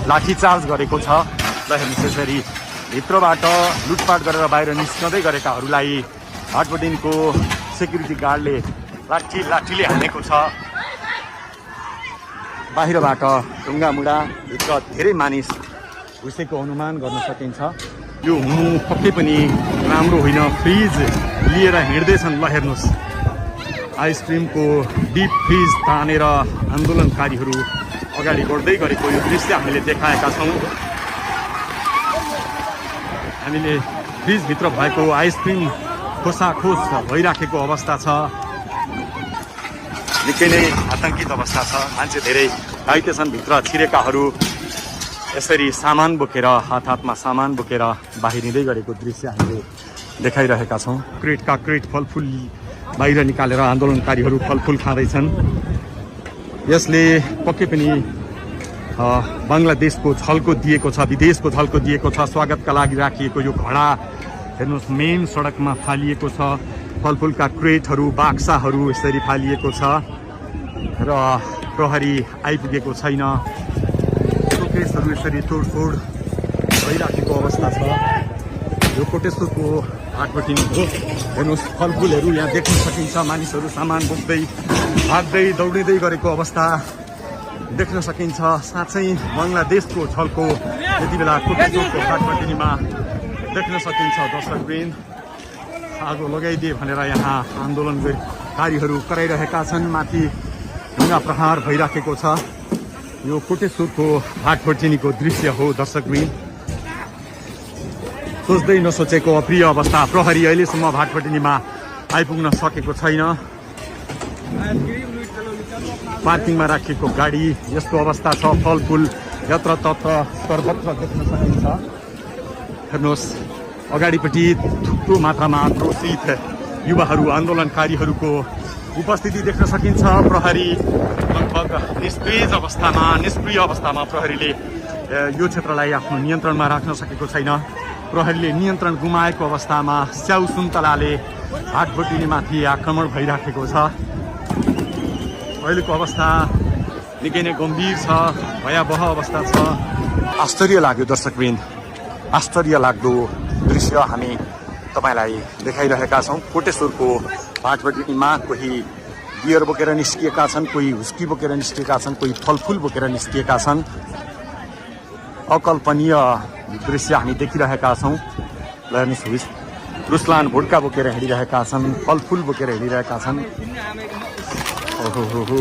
लाठीचार्ज गरेको छ। ल हेर्नुहोस् यसरी भित्रबाट लुटपाट गरेर बाहिर निस्कँदै गरेकाहरूलाई भाटबटिनको सेक्युरिटी गार्डले लाठीले हानेको छ। बाहिरबाट ढुङ्गामुढा भित्र धेरै मानिस घुसेको अनुमान गर्न सकिन्छ। यो हुनु पक्कै पनि राम्रो होइन। फ्रिज लिएर हिँड्दैछन्। ल हेर्नुहोस् आइसक्रिमको डिप फ्रिज तानेर आन्दोलनकारीहरू अगाडि बढ्दै गरेको यो दृश्य हामीले देखाएका छौँ। हामीले फ्रिजभित्र भएको आइसक्रिम खोसाखोस भइराखेको अवस्था छ। निकै नै आतंकित अवस्था छ। मान्छे धेरै घाइते छन्। भित्र छिरेकाहरू यसरी सामान बोकेर हातमा सामान बोकेर बाहिरिँदै गरेको दृश्य हामीले देखाइरहेका छौँ। क्रेटका क्रेट फलफुल बाहिर निकालेर आन्दोलनकारीहरू फलफुल खाँदैछन्। यसले पक्कै पनि बङ्गलादेशको झल्को दिएको छ, विदेशको झल्को दिएको छ। स्वागतका लागि राखिएको यो घडा हेर्नुहोस् मेन सडकमा फालिएको छ। फलफुलका क्रेटहरू बाक्साहरू यसरी फालिएको छ र प्रहरी आइपुगेको छैन। शोकेसहरू यसरी तोडफोड भइराखेको अवस्था छ। यो कोटेश्वरको भाटबटिन हो। हेर्नुहोस् फलफुलहरू यहाँ देख्न सकिन्छ। मानिसहरू सामान बोक्दै भाग्दै दौडिँदै गरेको अवस्था देख्न सकिन्छ। साँच्चै बङ्गलादेशको झल्को यति बेला कोटेश्वरको भाटबटिनीमा देख्न सकिन्छ। दर्शकवृन्द आगो लगाइदिए भनेर यहाँ आन्दोलनकारीहरू कराइरहेका छन्। माथि ढुङ्गा प्रहार भइराखेको छ। यो कोटेश्वरको भाटबटिनीको दृश्य हो। दर्शकवृन्द सोच्दै नसोचेको अप्रिय अवस्था। प्रहरी अहिलेसम्म भाटबटिनीमा आइपुग्न सकेको छैन। पार्किङमा राखिएको गाडी यस्तो अवस्था छ। फलफुल यत्रतत्र सर्वत्र देख्न सकिन्छ। हेर्नुहोस् अगाडिपट्टि थुप्रो मात्रामा क्रोशित युवाहरू आन्दोलनकारीहरूको उपस्थिति देख्न सकिन्छ। प्रहरी लगभग निष्क्रिय अवस्थामा प्रहरीले यो क्षेत्रलाई आफ्नो नियन्त्रणमा राख्न सकेको छैन। प्रहरीले नियन्त्रण गुमाएको अवस्थामा स्याउ सुन्तलाले भाटबटिनीमाथि आक्रमण भइराखेको छ। अहिलेको अवस्था निकै नै गम्भीर छ, भयावह अवस्था छ। आश्चर्य लाग्यो दर्शकवृन्द, आश्चर्य लाग्दो दृश्य हामी तपाईँलाई देखाइरहेका छौँ। कोटेश्वरको भाटबटिनीमा कोही बियर बोकेर निस्किएका छन्, कोही हुस्की बोकेर निस्किएका छन्, कोही फलफुल बोकेर निस्किएका छन्। अकल्पनीय दृश्य हामी देखिरहेका छौँ। ल हेर्नुहोस् रुसलान भुड्का बोकेर हिँडिरहेका छन्, फलफुल बोकेर हिँडिरहेका छन्। ओहो